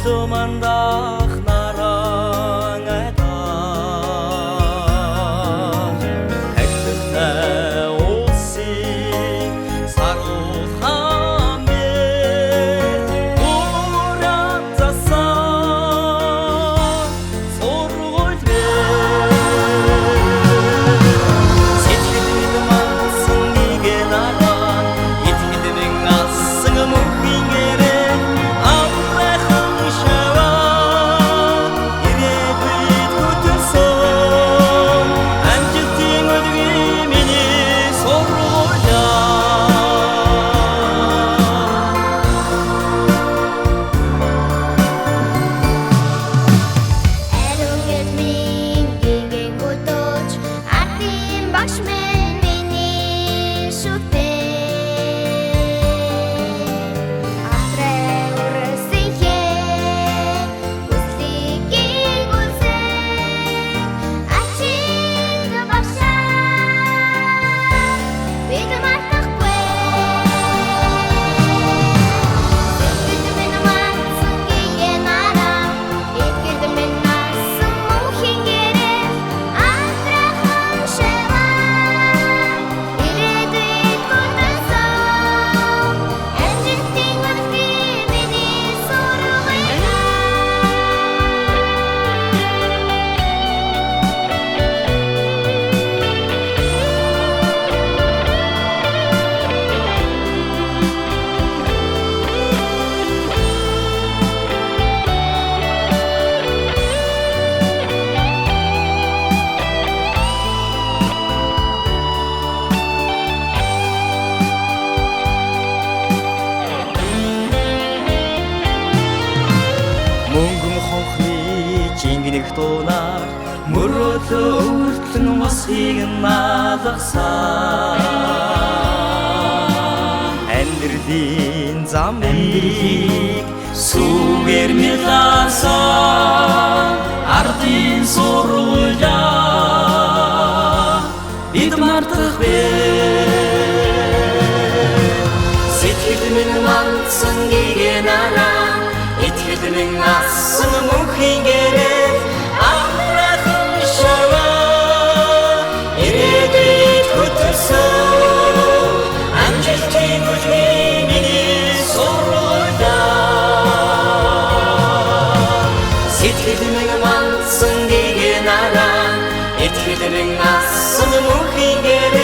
Lumandach narangada Hektikne olsi sarılhan bir Uğrat zasan sorgul bir Setkidim alsın igen aran Yetkidim alsın muhin geren Тонар мөрөдө өртлөн мосхийг наадахсан Амьдралын замыг сүгээр мэласан Ардын сургуулиа бид мартах бэ Сэтгэл минь мандсан гиген араа Итгэл минь асан мөнхийн гэрээ Сэтгэлмэг мандсан гиген араа Итгэл минь асан мөнхийн гэрээ